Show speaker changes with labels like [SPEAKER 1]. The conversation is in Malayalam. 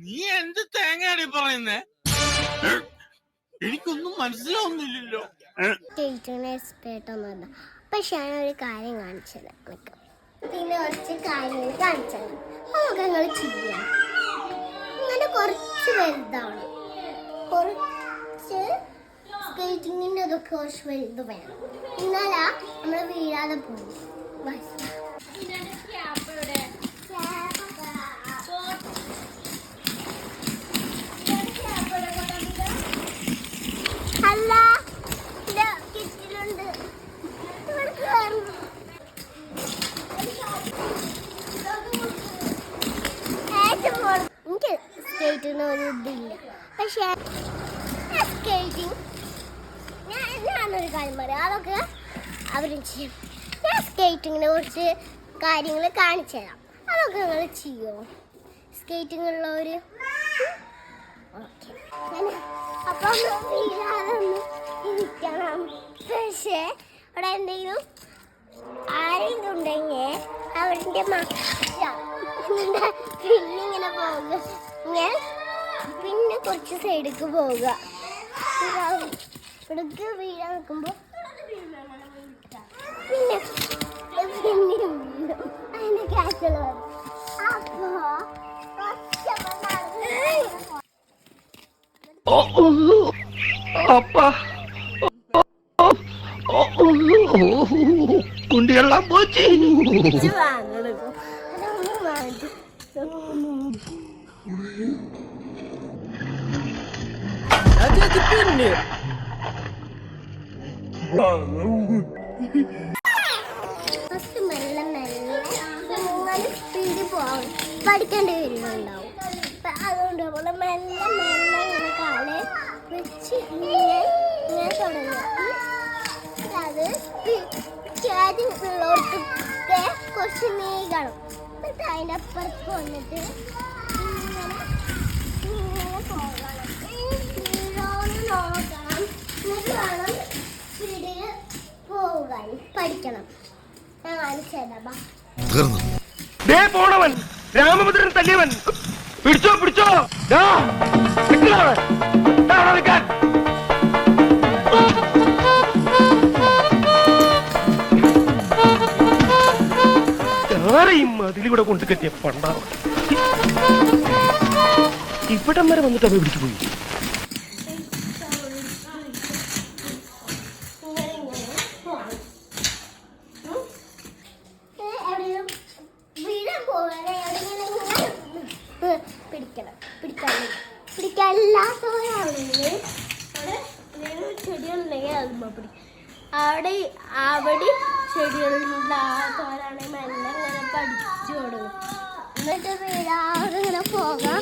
[SPEAKER 1] നീ എന്ത് തേങ്ങയാണ് പറയുന്നേ? എനിക്കൊന്നും മനസ്സിലാവുന്നില്ലല്ലോ.
[SPEAKER 2] പക്ഷെ ഞാനൊരു കാര്യം കാണിച്ചത് പിന്നെ കുറച്ച് കാര്യങ്ങൾ കാണിച്ചത് നമുക്ക് നിങ്ങൾ ചെയ്യാം. അങ്ങനെ കുറച്ച് വലുതാണ്, കുറച്ച് സ്കേറ്റിങ്ങിൻ്റെ അതൊക്കെ കുറച്ച് വലുത് വേണം, എന്നാലാ നമ്മൾ വീഴാതെ പോകും. അല്ല കിറ്റിലുണ്ട്. എനിക്ക് സ്കേറ്റിന് ഒരു ഇതില്ല, പക്ഷേ സ്കേറ്റിങ് ഞാനൊരു കാര്യം പറയാം, അതൊക്കെ അവരും ചെയ്യും. ഞാൻ സ്കേറ്റിങ്ങിനെ കുറിച്ച് കാര്യങ്ങൾ കാണിച്ചു തരാം, അതൊക്കെ നിങ്ങൾ ചെയ്യുമോ? സ്കേറ്റിങ്ങുള്ളവർ ഓക്കെ. അപ്പം വീഴാതൊന്ന് ഇരിക്കണം. പക്ഷേ അവിടെ എന്തെങ്കിലും ആരെങ്കിലും ഉണ്ടെങ്കിൽ അവരുടെ പിന്നെ ഇങ്ങനെ പോവുക, ഇങ്ങനെ പിന്നെ കുറച്ച് സൈഡിലേക്ക് പോവുക. ഇവിടേക്ക് വീഴാൻ നിൽക്കുമ്പോൾ പിന്നെ അതിൻ്റെ ക്യാച്ചുകൾ വരും.
[SPEAKER 1] കുണ്ടിയെല്ലാം പോച്ച്
[SPEAKER 2] മെല്ലെ മെല്ലെ സ്പീഡിൽ പോകാൻ പഠിക്കേണ്ടി വരുന്നുണ്ടാവും. അതുകൊണ്ട് നമ്മൾ മെല്ലെ മെല്ലെ ഇങ്ങനെ കാല് വെച്ച് ഇങ്ങനെ തുടങ്ങുക. അത് ഉള്ളവർക്കൊക്കെ കുറച്ച് നീങ്ങണം. എന്നിട്ട് അതിൻ്റെ അപ്പുറത്ത് വന്നിട്ട് ഇങ്ങനെ ഇങ്ങനെ പോകണം, നോക്കണം. എന്നിട്ട് വേണം സ്പീഡിൽ പോകാൻ പഠിക്കണം. ഞാൻ കാണിച്ചതാ.
[SPEAKER 1] പോണവൻ രാമഭദ്രൻ തല്ലിയവൻ പിടിച്ചോ പിടിച്ചോ. ആരെയും അതിലൂടെ കൊണ്ട് കെട്ടിയ പണ്ടാവും ഇവിടം വരെ വന്നിട്ട് അവ പിടിച്ചു പോയി.
[SPEAKER 2] ചെടികളുണ്ടെങ്കിൽ അതുമ്പോ പിടിക്കും. അവിടെ ചെടികളുണ്ടാകാത്തവരാണെങ്കിൽ മെല്ലെ ഇങ്ങനെ പഠിച്ചു കൊടുക്കും. എന്നിട്ട് വീഴാതെ ഇങ്ങനെ പോകാം.